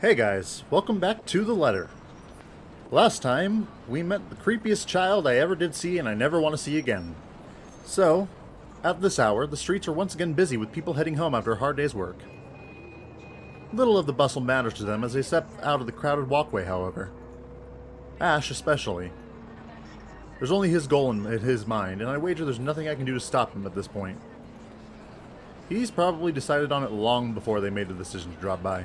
Hey guys, welcome back to The Letter. Last time, we met the creepiest child I ever did see and I never want to see again. So, at this hour, the streets are once again busy with people heading home after a hard day's work. Little of the bustle matters to them as they step out of the crowded walkway, however. Ash especially. There's only his goal in his mind, and I wager there's nothing I can do to stop him at this point. He's probably decided on it long before they made the decision to drop by.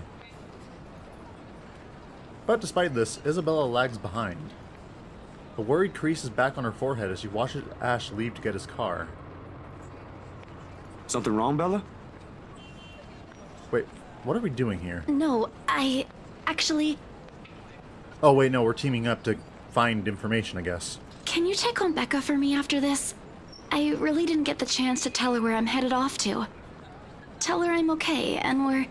But despite this, Isabella lags behind. A worried crease is back on her forehead as she watches Ash leave to get his car. Something wrong, Bella? Wait, what are we doing here? No, actually... Oh wait, no, we're teaming up to find information, I guess. Can you check on Becca for me after this? I really didn't get the chance to tell her where I'm headed off to. Tell her I'm okay, and we're...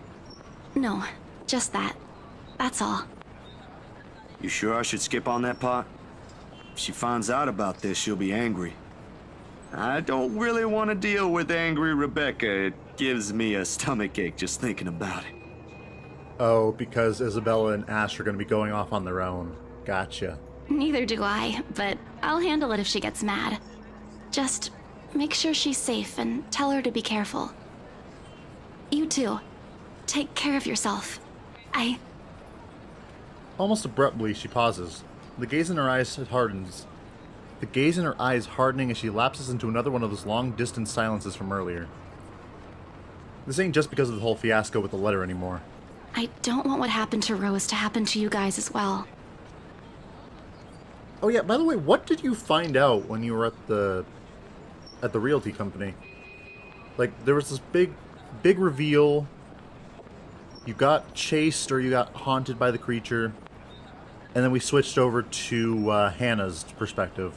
No, just that. That's all. You sure I should skip on that part? If she finds out about this, she'll be angry. I don't really want to deal with angry Rebecca. It gives me a stomachache just thinking about it. Oh, because Isabella and Ash are going to be going off on their own. Gotcha. Neither do I, but I'll handle it if she gets mad. Just make sure she's safe and tell her to be careful. You too. Take care of yourself. Almost abruptly, she pauses. The gaze in her eyes hardens. The gaze in her eyes hardening as she lapses into another one of those long-distance silences from earlier. This ain't just because of the whole fiasco with the letter anymore. I don't want what happened to Rose to happen to you guys as well. Oh yeah, by the way, what did you find out when you were at the realty company? Like, there was this big reveal. You got chased or you got haunted by the creature. And then we switched over to Hannah's perspective.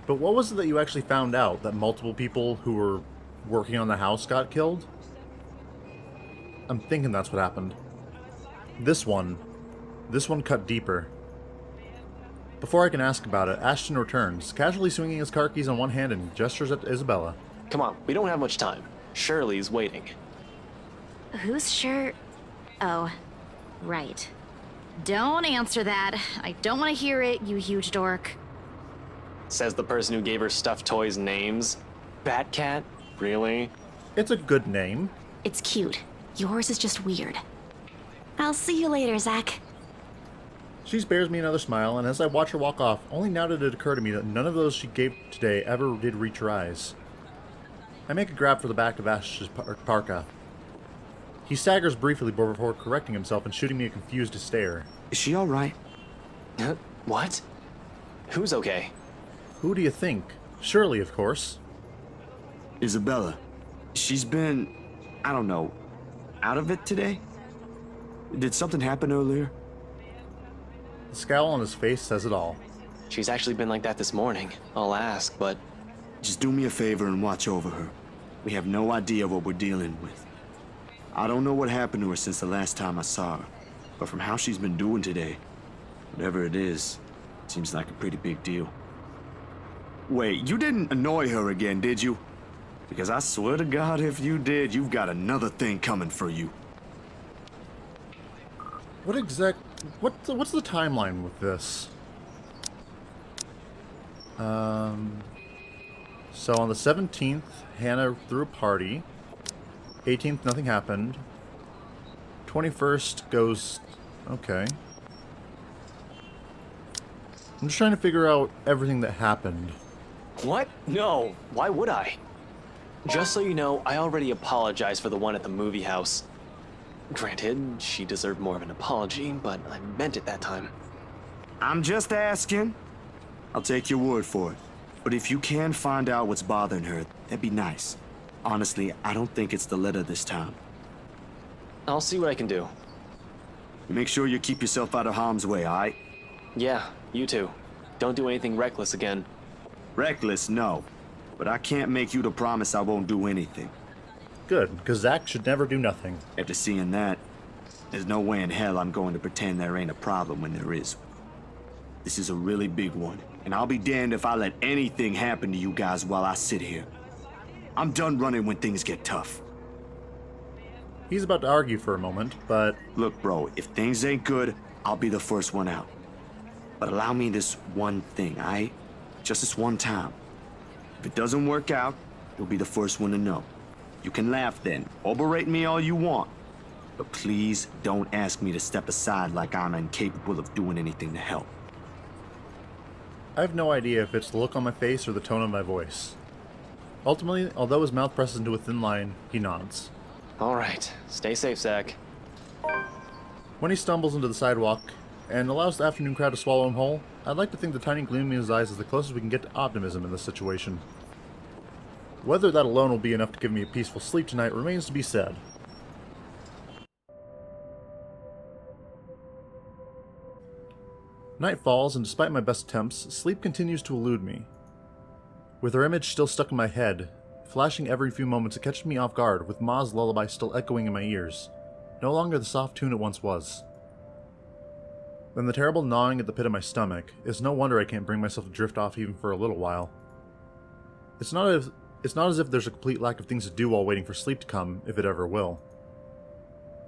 But what was it that you actually found out? That multiple people who were working on the house got killed? I'm thinking that's what happened. This one cut deeper. Before I can ask about it, Ashton returns, casually swinging his car keys on one hand and gestures at Isabella. Come on, we don't have much time. Shirley's waiting. Who's sure? Oh, right. Don't answer that. I don't want to hear it, you huge dork. Says the person who gave her stuffed toys names. Batcat? Really? It's a good name. It's cute. Yours is just weird. I'll see you later, Zach. She spares me another smile, and as I watch her walk off, only now did it occur to me that none of those she gave today ever did reach her eyes. I make a grab for the back of Ash's parka. He staggers briefly before correcting himself and shooting me a confused stare. Is she alright? What? Who's okay? Who do you think? Shirley, of course. Isabella. She's been, I don't know, out of it today? Did something happen earlier? The scowl on his face says it all. She's actually been like that this morning. I'll ask, but... Just do me a favor and watch over her. We have no idea what we're dealing with. I don't know what happened to her since the last time I saw her, but from how she's been doing today, whatever it is, seems like a pretty big deal. Wait, you didn't annoy her again, did you? Because I swear to God, if you did, you've got another thing coming for you. What's the timeline with this? So on the 17th, Hannah threw a party. 18th, nothing happened. 21st goes... okay. I'm just trying to figure out everything that happened. What? No, why would I? Just so you know, I already apologized for the one at the movie house. Granted, she deserved more of an apology, but I meant it that time. I'm just asking. I'll take your word for it. But if you can find out what's bothering her, that'd be nice. Honestly, I don't think it's the letter this time. I'll see what I can do. Make sure you keep yourself out of harm's way, alright? Yeah, you too. Don't do anything reckless again. Reckless, no. But I can't make you to promise I won't do anything. Good, because Zach should never do nothing. After seeing that, there's no way in hell I'm going to pretend there ain't a problem when there is. This is a really big one, and I'll be damned if I let anything happen to you guys while I sit here. I'm done running when things get tough. He's about to argue for a moment, but Look, bro, if things ain't good, I'll be the first one out. But allow me this one thing, aight? Just this one time. If it doesn't work out, you'll be the first one to know. You can laugh then, or berate me all you want. But please don't ask me to step aside like I'm incapable of doing anything to help. I have no idea if it's the look on my face or the tone of my voice. Ultimately, although his mouth presses into a thin line, he nods. All right, stay safe, Zach. When he stumbles into the sidewalk and allows the afternoon crowd to swallow him whole, I'd like to think the tiny gleam in his eyes is the closest we can get to optimism in this situation. Whether that alone will be enough to give me a peaceful sleep tonight remains to be said. Night falls, and despite my best attempts, sleep continues to elude me. With her image still stuck in my head, flashing every few moments, it catches me off guard, with Ma's lullaby still echoing in my ears, no longer the soft tune it once was. Then the terrible gnawing at the pit of my stomach, it's no wonder I can't bring myself to drift off even for a little while. It's not as if there's a complete lack of things to do while waiting for sleep to come, if it ever will.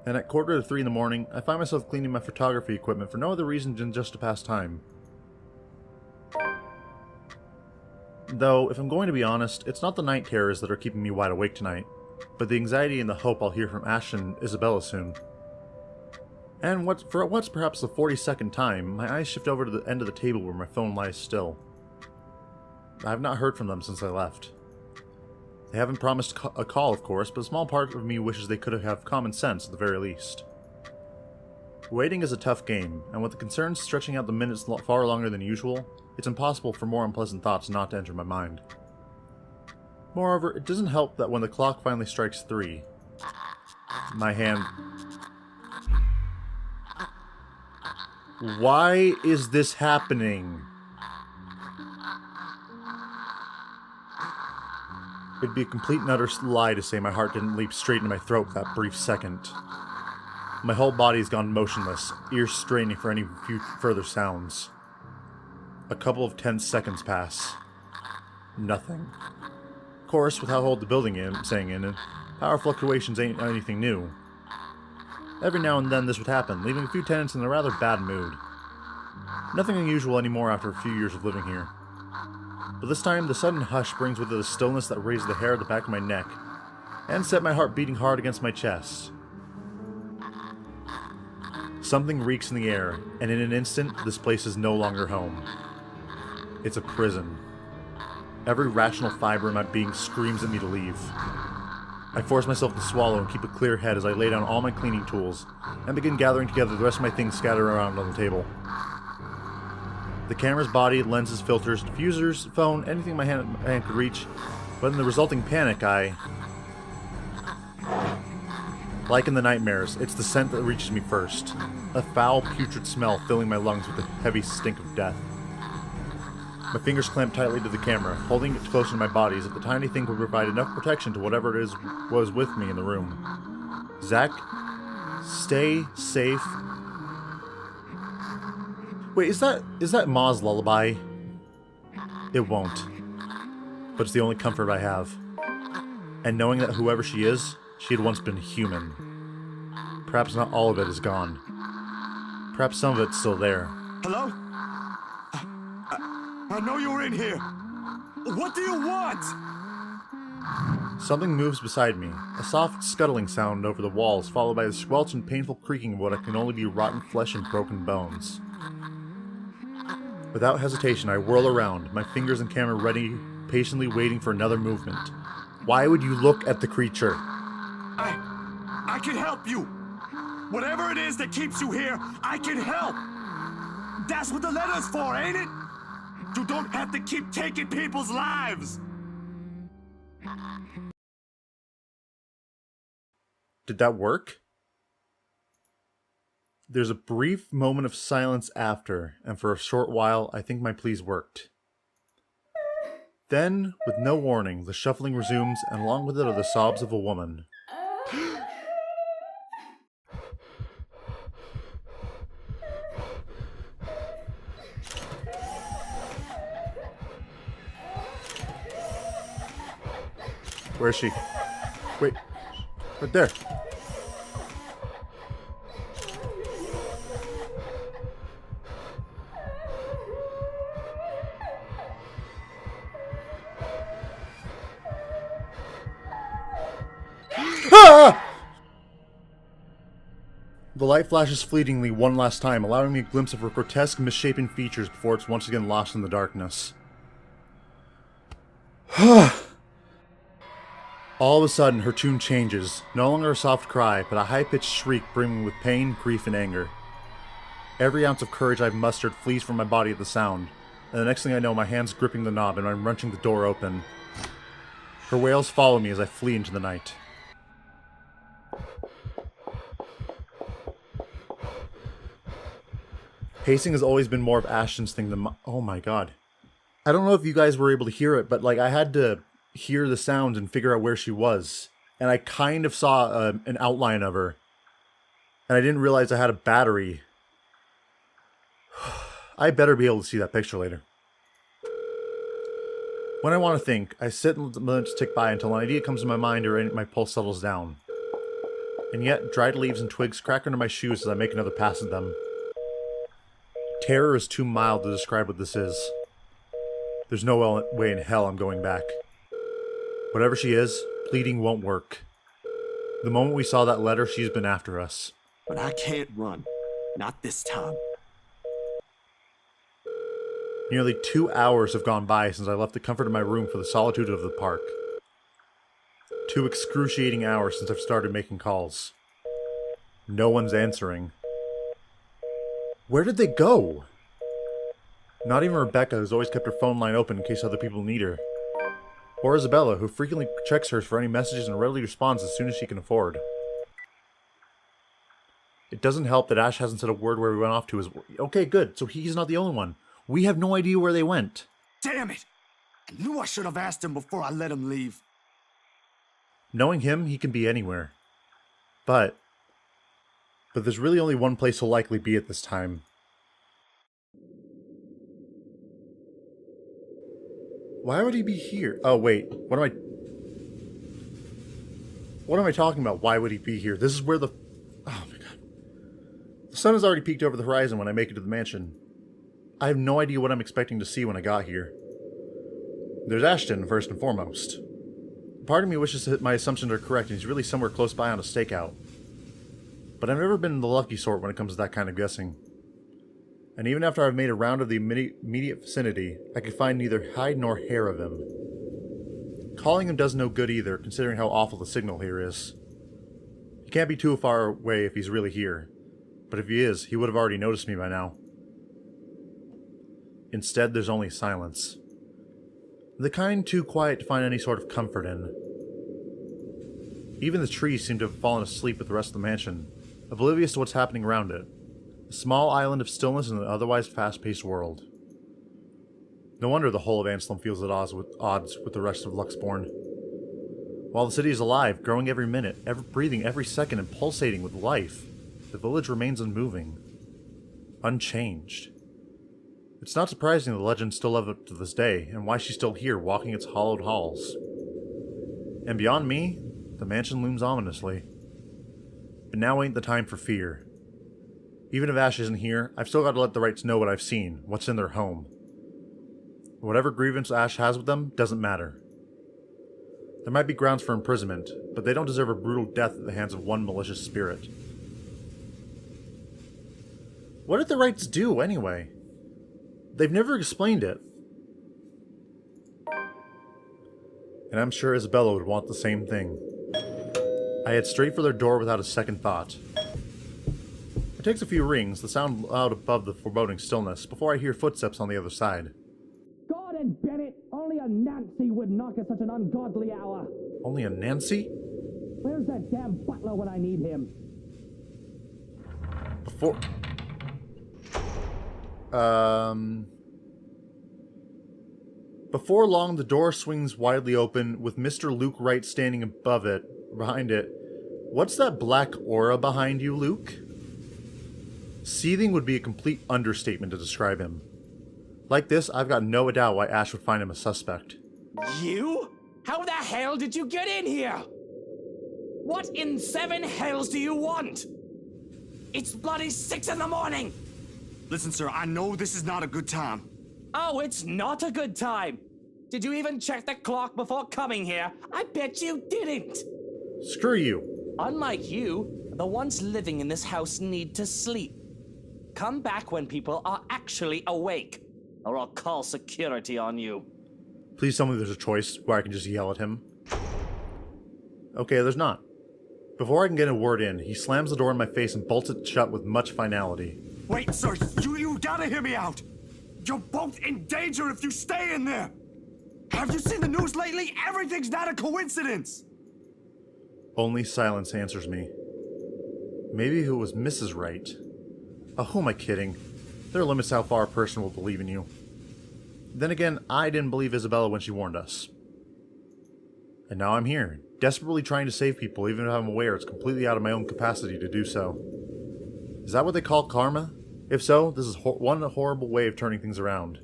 And at 2:45 in the morning, I find myself cleaning my photography equipment for no other reason than just to pass time. Though, if I'm going to be honest, it's not the night terrors that are keeping me wide awake tonight, but the anxiety and the hope I'll hear from Ash and Isabella soon. And for what's perhaps the 42nd time, my eyes shift over to the end of the table where my phone lies still. I have not heard from them since I left. They haven't promised a call, of course, but a small part of me wishes they could have common sense at the very least. Waiting is a tough game, and with the concerns stretching out the minutes far longer than usual, it's impossible for more unpleasant thoughts not to enter my mind. Moreover, it doesn't help that when the clock finally strikes 3, my hand... Why is this happening? It'd be a complete and utter lie to say my heart didn't leap straight into my throat that brief second. My whole body's gone motionless, ears straining for any further sounds. A couple of tense seconds pass. Nothing. Of course, with how old the building is, power fluctuations ain't anything new. Every now and then this would happen, leaving a few tenants in a rather bad mood. Nothing unusual anymore after a few years of living here. But this time, the sudden hush brings with it a stillness that raised the hair at the back of my neck, and set my heart beating hard against my chest. Something reeks in the air, and in an instant, this place is no longer home. It's a prison. Every rational fiber in my being screams at me to leave. I force myself to swallow and keep a clear head as I lay down all my cleaning tools, and begin gathering together the rest of my things scattered around on the table. The camera's body, lenses, filters, diffusers, phone, anything my hand could reach, but in the resulting panic, like in the nightmares, it's the scent that reaches me first. A foul, putrid smell filling my lungs with a heavy stink of death. My fingers clamp tightly to the camera, holding it closer to my body as if the tiny thing would provide enough protection to whatever it is was with me in the room. Zach, stay safe. Wait, is that Ma's lullaby? It won't. But it's the only comfort I have. And knowing that whoever she is, she had once been human. Perhaps not all of it is gone. Perhaps some of it's still there. Hello? I know you're in here. What do you want? Something moves beside me, a soft scuttling sound over the walls, followed by the squelch and painful creaking of what can only be rotten flesh and broken bones. Without hesitation, I whirl around, my fingers and camera ready, patiently waiting for another movement. Why would you look at the creature? I can help you. Whatever it is that keeps you here, I can help. That's what the letter's for, ain't it? You don't have to keep taking people's lives. Did that work? There's a brief moment of silence after, and for a short while, I think my pleas worked. Then, with no warning, the shuffling resumes, and along with it are the sobs of a woman. Where is she? Wait, right there. The light flashes fleetingly one last time, allowing me a glimpse of her grotesque, misshapen features before it's once again lost in the darkness. All of a sudden, her tune changes, no longer a soft cry, but a high-pitched shriek brimming with pain, grief, and anger. Every ounce of courage I've mustered flees from my body at the sound, and the next thing I know, my hand's gripping the knob and I'm wrenching the door open. Her wails follow me as I flee into the night. Pacing has always been more of Ashton's thing than oh my god. I don't know if you guys were able to hear it, but like I had to hear the sounds and figure out where she was. And I kind of saw an outline of her. And I didn't realize I had a battery. I better be able to see that picture later. When I want to think, I sit and let the minutes tick by until an idea comes to my mind or my pulse settles down. And yet, dried leaves and twigs crack under my shoes as I make another pass at them. Terror is too mild to describe what this is. There's no way in hell I'm going back. Whatever she is, pleading won't work. The moment we saw that letter, she's been after us. But I can't run. Not this time. Nearly 2 hours have gone by since I left the comfort of my room for the solitude of the park. 2 excruciating hours since I've started making calls. No one's answering. Where did they go? Not even Rebecca, who's always kept her phone line open in case other people need her. Or Isabella, who frequently checks hers for any messages and readily responds as soon as she can afford. It doesn't help that Ash hasn't said a word where we went off to his... Okay, good, so he's not the only one. We have no idea where they went. Damn it! I knew I should have asked him before I let him leave. Knowing him, he can be anywhere. But there's really only one place he'll likely be at this time. Why would he be here? Oh, wait. What am I talking about? Why would he be here? This is where the... Oh, my God. The sun has already peeked over the horizon when I make it to the mansion. I have no idea what I'm expecting to see when I got here. There's Ashton, first and foremost. Part of me wishes that my assumptions are correct and he's really somewhere close by on a stakeout. But I've never been the lucky sort when it comes to that kind of guessing. And even after I've made a round of the immediate vicinity, I could find neither hide nor hair of him. Calling him does no good either, considering how awful the signal here is. He can't be too far away if he's really here. But if he is, he would have already noticed me by now. Instead, there's only silence. The kind too quiet to find any sort of comfort in. Even the trees seem to have fallen asleep with the rest of the mansion, oblivious to what's happening around it. A small island of stillness in an otherwise fast-paced world. No wonder the whole of Anselm feels at odds with the rest of Luxborn. While the city is alive, growing every minute, breathing every second, and pulsating with life, the village remains unmoving. Unchanged. It's not surprising the legends still live up to this day, and why she's still here, walking its hollowed halls. And beyond me, the mansion looms ominously. But now ain't the time for fear. Even if Ash isn't here, I've still got to let the Wrights know what I've seen, what's in their home. Whatever grievance Ash has with them doesn't matter. There might be grounds for imprisonment, but they don't deserve a brutal death at the hands of one malicious spirit. What did the Wrights do, anyway? They've never explained it. And I'm sure Isabella would want the same thing. I head straight for their door without a second thought. It takes a few rings, the sound loud above the foreboding stillness, before I hear footsteps on the other side. God and Bennett, only a Nancy would knock at such an ungodly hour. Only a Nancy? Where's that damn butler when I need him? Before long, the door swings widely open, with Mr. Luke Wright standing behind it. What's that black aura behind you, Luke? Seething would be a complete understatement to describe him. Like this, I've got no doubt why Ash would find him a suspect. You? How the hell did you get in here? What in 7 hells do you want? It's bloody 6 in the morning! Listen, sir, I know this is not a good time. Oh, it's not a good time! Did you even check the clock before coming here? I bet you didn't! Screw you. Unlike you, The ones living in this house need to sleep. Come back when people are actually awake, or I'll call security on you. Please tell me there's a choice where I can just yell at him. Okay, there's not. Before I can get a word in, he slams the door in my face and bolts it shut with much finality. Wait, sir, you gotta hear me out. You're both in danger if you stay in there. Have you seen the news lately? Everything's not a coincidence. Only silence answers me. Maybe if it was Mrs. Wright. Oh, who am I kidding? There are limits to how far a person will believe in you. Then again, I didn't believe Isabella when she warned us. And now I'm here, desperately trying to save people even if I'm aware it's completely out of my own capacity to do so. Is that what they call karma? If so, this is one horrible way of turning things around.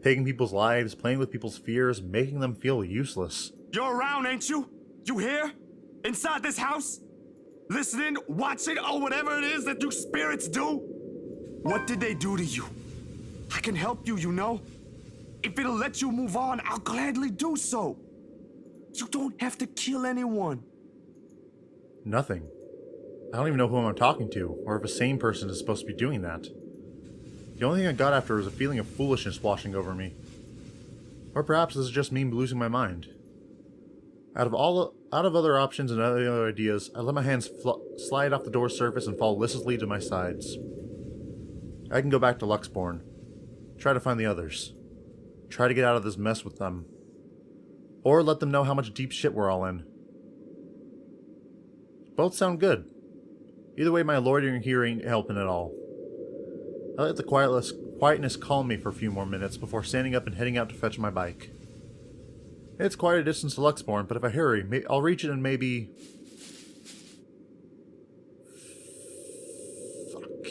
Taking people's lives, playing with people's fears, making them feel useless. You're around, ain't you? You here? Inside this house? Listening, watching, or whatever it is that you spirits do? What did they do to you? I can help you, you know? If it'll let you move on, I'll gladly do so. You don't have to kill anyone. Nothing. I don't even know who I'm talking to, or if a sane person is supposed to be doing that. The only thing I got after was a feeling of foolishness washing over me. Or perhaps this is just me losing my mind. Out of other options and other ideas, I let my hands slide off the door's surface and fall listlessly to my sides. I can go back to Luxborn. Try to find the others. Try to get out of this mess with them. Or let them know how much deep shit we're all in. Both sound good. Either way, my loitering here ain't helping at all. I let the quietness calm me for a few more minutes before standing up and heading out to fetch my bike. It's quite a distance to Luxborn, but if I hurry, I'll reach it in maybe... Fuck.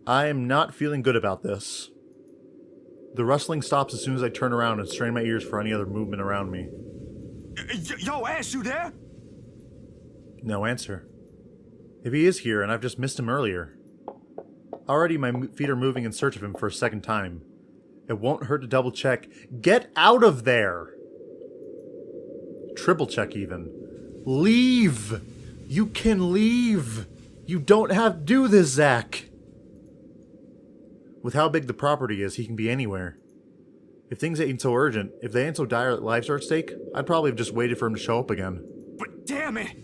I am not feeling good about this. The rustling stops as soon as I turn around and strain my ears for any other movement around me. Yo, Ash, you there? No answer. If he is here, and I've just missed him earlier. Already my feet are moving in search of him for a second time. It won't hurt to double check. Get out of there! Triple check even. Leave! You can leave! You don't have to do this, Zach! With how big the property is, he can be anywhere. If things ain't so urgent, if they ain't so dire that lives are at stake, I'd probably have just waited for him to show up again. But damn it!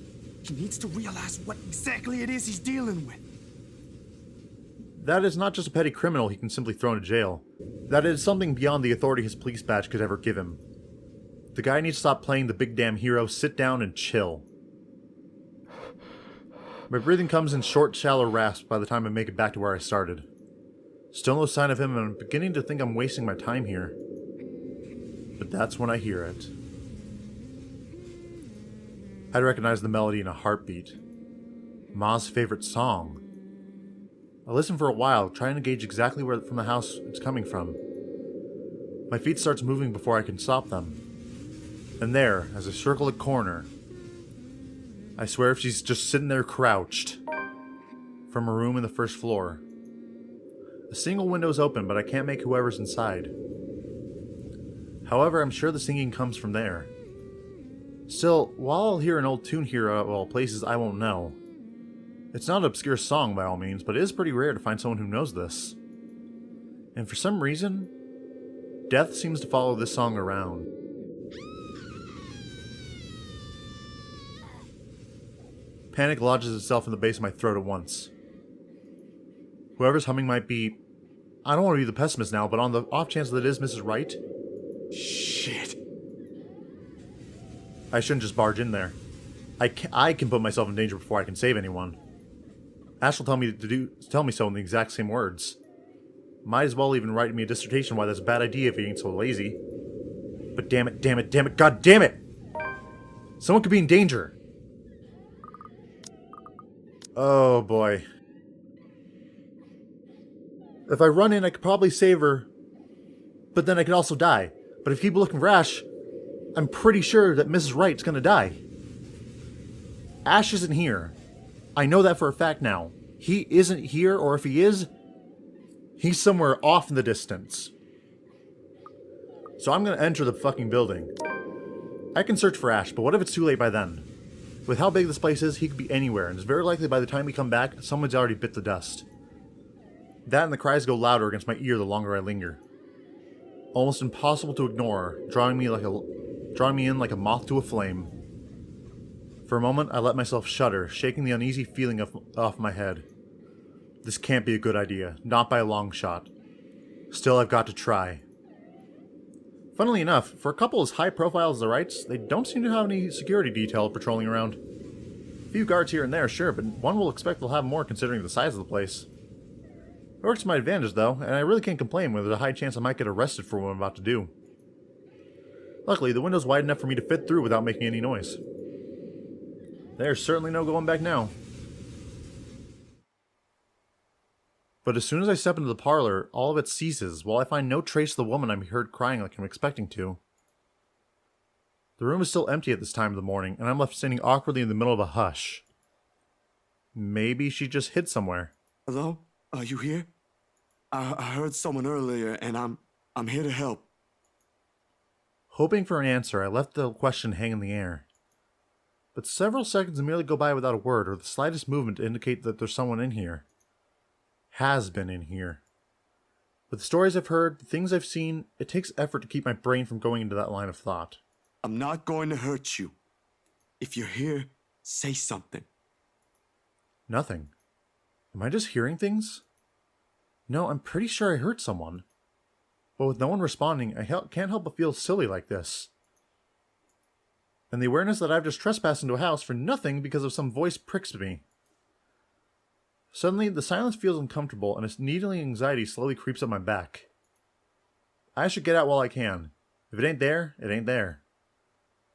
He needs to realize what exactly it is he's dealing with. That is not just a petty criminal he can simply throw into jail. That is something beyond the authority his police badge could ever give him. The guy needs to stop playing the big damn hero, sit down and chill. My breathing comes in short, shallow rasps by the time I make it back to where I started. Still no sign of him, and I'm beginning to think I'm wasting my time here. But that's when I hear it. I'd recognize the melody in a heartbeat. Ma's favorite song. I listen for a while, trying to gauge exactly where from the house it's coming from. My feet starts moving before I can stop them. And there, as I circle a corner, I swear if she's just sitting there crouched, from a room in the first floor. A single window is open, but I can't make whoever's inside. However, I'm sure the singing comes from there. Still, while I'll hear an old tune here of all places I won't know, it's not an obscure song by all means, but it is pretty rare to find someone who knows this. And for some reason, death seems to follow this song around. Panic lodges itself in the base of my throat at once. Whoever's humming might be... I don't want to be the pessimist now, but on the off chance that it is Mrs. Wright... Shit. I shouldn't just barge in there. I can put myself in danger before I can save anyone. Ash will tell me so in the exact same words. Might as well even write me a dissertation why that's a bad idea if he ain't so lazy. But damn it, god damn it! Someone could be in danger! Oh boy. If I run in, I could probably save her, but then I could also die. But if people looking for Ash, I'm pretty sure that Mrs. Wright's gonna die. Ash isn't here. I know that for a fact now. He isn't here, or if he is, he's somewhere off in the distance. So I'm gonna enter the fucking building. I can search for Ash, but what if it's too late by then? With how big this place is, he could be anywhere, and it's very likely by the time we come back, someone's already bit the dust. That and the cries go louder against my ear the longer I linger. Almost impossible to ignore, drawing me in like a moth to a flame. For a moment, I let myself shudder, shaking the uneasy feeling off my head. This can't be a good idea, not by a long shot. Still, I've got to try. Funnily enough, for a couple as high profile as the Wrights, they don't seem to have any security detail patrolling around. A few guards here and there, sure, but one will expect they'll have more considering the size of the place. It works to my advantage, though, and I really can't complain when there's a high chance I might get arrested for what I'm about to do. Luckily, the window's wide enough for me to fit through without making any noise. There's certainly no going back now. But as soon as I step into the parlor, all of it ceases, while I find no trace of the woman I heard crying like I'm expecting to. The room is still empty at this time of the morning, and I'm left standing awkwardly in the middle of a hush. Maybe she just hid somewhere. Hello? Are you here? I heard someone earlier, and I'm here to help. Hoping for an answer, I left the question hang in the air. But several seconds merely go by without a word or the slightest movement to indicate that there's someone in here. Has been in here. With the stories I've heard, the things I've seen, it takes effort to keep my brain from going into that line of thought. I'm not going to hurt you. If you're here, say something. Nothing. Am I just hearing things? No, I'm pretty sure I heard someone. But with no one responding, I can't help but feel silly like this. And the awareness that I've just trespassed into a house for nothing because of some voice pricks me. Suddenly, the silence feels uncomfortable and a needling anxiety slowly creeps up my back. I should get out while I can. If it ain't there, it ain't there.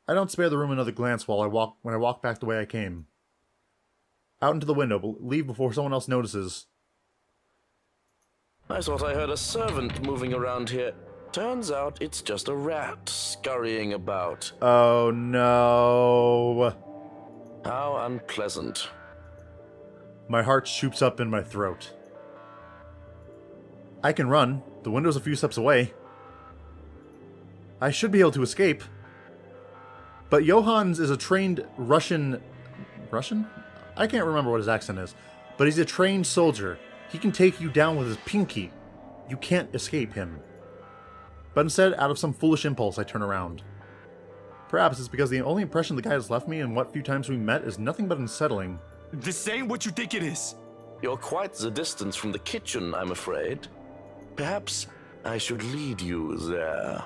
I don't spare the room another glance when I walk back the way I came. Out into the window, but leave before someone else notices. I thought I heard a servant moving around here. Turns out it's just a rat scurrying about. Oh no. How unpleasant. My heart shoots up in my throat. I can run. The window's a few steps away. I should be able to escape. But Johans is a trained Russian? I can't remember what his accent is. But he's a trained soldier. He can take you down with his pinky. You can't escape him. But instead, out of some foolish impulse, I turn around. Perhaps it's because the only impression the guy has left me in what few times we met is nothing but unsettling. This ain't what you think it is. You're quite the distance from the kitchen, I'm afraid. Perhaps I should lead you there.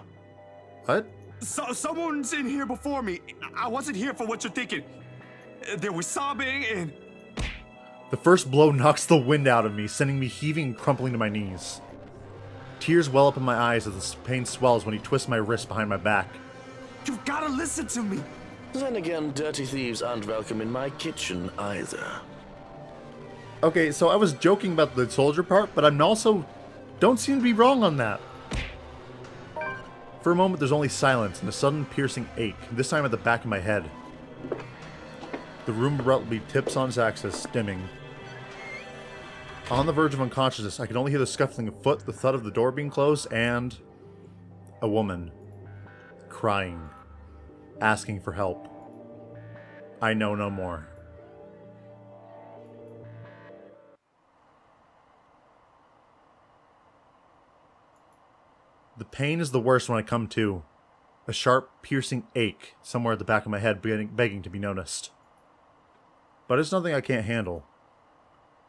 What? Someone's in here before me. I wasn't here for what you're thinking. There was sobbing and... The first blow knocks the wind out of me, sending me heaving and crumpling to my knees. Tears well up in my eyes as the pain swells when he twists my wrist behind my back. You've gotta listen to me. Then again, dirty thieves aren't welcome in my kitchen either. Okay, so I was joking about the soldier part, but I'm also... don't seem to be wrong on that. For a moment, there's only silence and a sudden piercing ache, this time at the back of my head. The room abruptly tips on its axis, dimming. On the verge of unconsciousness, I could only hear the scuffling of foot, the thud of the door being closed, and... a woman. Crying. Asking for help. I know no more. The pain is the worst when I come to. A sharp, piercing ache somewhere at the back of my head begging to be noticed. But it's nothing I can't handle.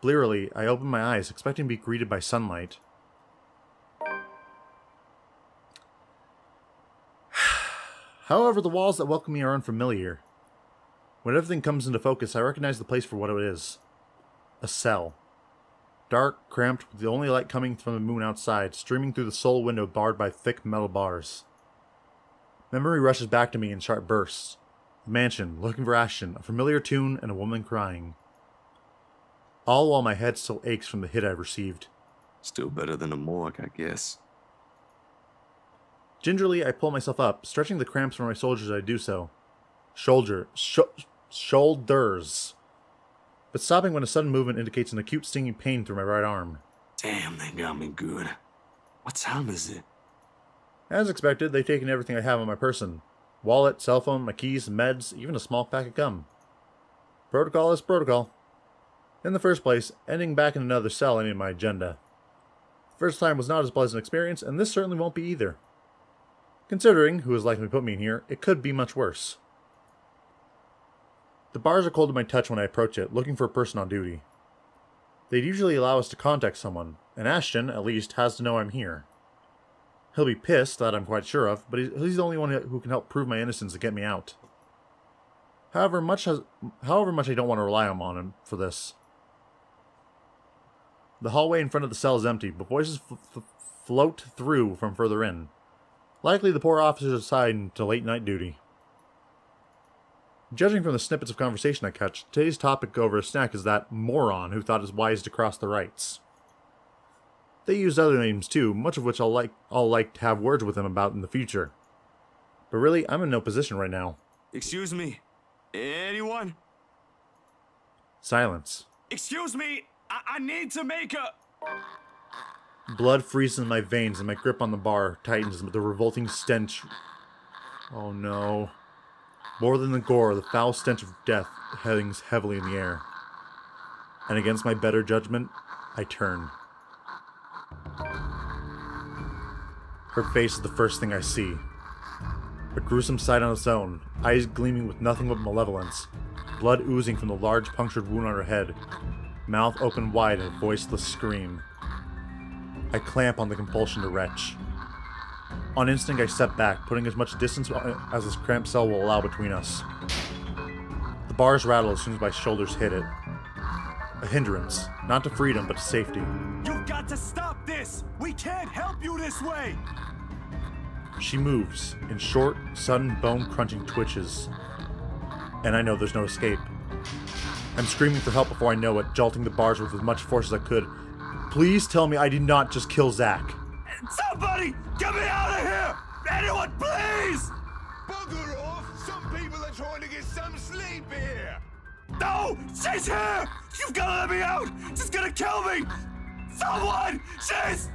Blearily, I open my eyes, expecting to be greeted by sunlight. However, the walls that welcome me are unfamiliar. When everything comes into focus, I recognize the place for what it is. A cell. Dark, cramped, with the only light coming from the moon outside, streaming through the sole window barred by thick metal bars. Memory rushes back to me in sharp bursts. The mansion, looking for action, a familiar tune, and a woman crying. All while my head still aches from the hit I've received. Still better than a morgue, I guess. Gingerly, I pull myself up, stretching the cramps from my shoulders as I do so. Shoulders. But stopping when a sudden movement indicates an acute stinging pain through my right arm. Damn, they got me good. What time is it? As expected, they've taken everything I have on my person. Wallet, cell phone, my keys, meds, even a small pack of gum. Protocol is protocol. In the first place, ending back in another cell ain't my agenda. The first time was not as pleasant an experience, and this certainly won't be either. Considering who is likely to put me in here, it could be much worse. The bars are cold to my touch when I approach it, looking for a person on duty. They'd usually allow us to contact someone, and Ashton, at least, has to know I'm here. He'll be pissed, that I'm quite sure of, but he's the only one who can help prove my innocence and get me out. However much I don't want to rely on him for this. The hallway in front of the cell is empty, but voices float through from further in. Likely the poor officers assigned to late-night duty. Judging from the snippets of conversation I catch, today's topic over a snack is that moron who thought it wise to cross the rights. They used other names too, much of which I'll like to have words with him about in the future. But really, I'm in no position right now. Excuse me? Anyone? Silence. Excuse me! I need to make a... Blood freezes in my veins and my grip on the bar tightens with the revolting stench. Oh no. More than the gore, the foul stench of death hangs heavily in the air. And against my better judgment, I turn. Her face is the first thing I see. A gruesome sight on its own, eyes gleaming with nothing but malevolence, blood oozing from the large punctured wound on her head, mouth open wide in a voiceless scream. I clamp on the compulsion to retch. On instinct, I step back, putting as much distance as this cramped cell will allow between us. The bars rattle as soon as my shoulders hit it. A hindrance, not to freedom, but to safety. You've got to stop this! We can't help you this way! She moves, in short, sudden, bone-crunching twitches. And I know there's no escape. I'm screaming for help before I know it, jolting the bars with as much force as I could. Please tell me I did not just kill Zach. Somebody! Get me out of here! Anyone, please! Bugger off! Some people are trying to get some sleep here! No! She's here! You've got to let me out! She's gonna kill me! Someone! She's...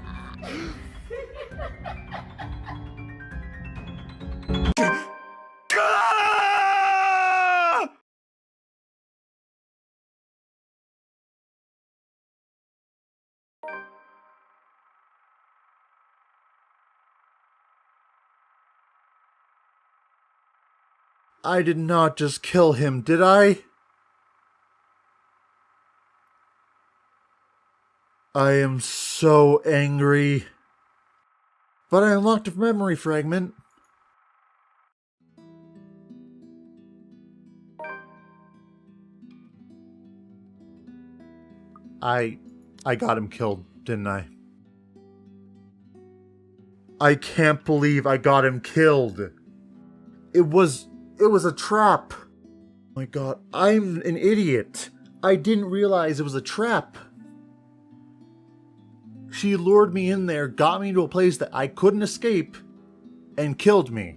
I did not just kill him, did I? I am so angry. But I unlocked a memory fragment. I got him killed, didn't I? I can't believe I got him killed. It was a trap. Oh my god, I'm an idiot. I didn't realize it was a trap. She lured me in there, got me into a place that I couldn't escape, and killed me.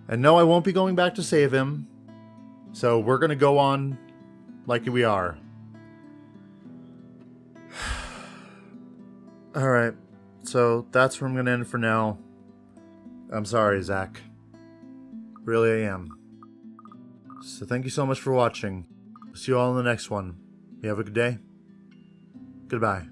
And no, I won't be going back to save him. So we're gonna go on like we are. Alright, so that's where I'm gonna end for now. I'm sorry, Zach. Really, I am. So thank you so much for watching. See you all in the next one. You have a good day. Goodbye.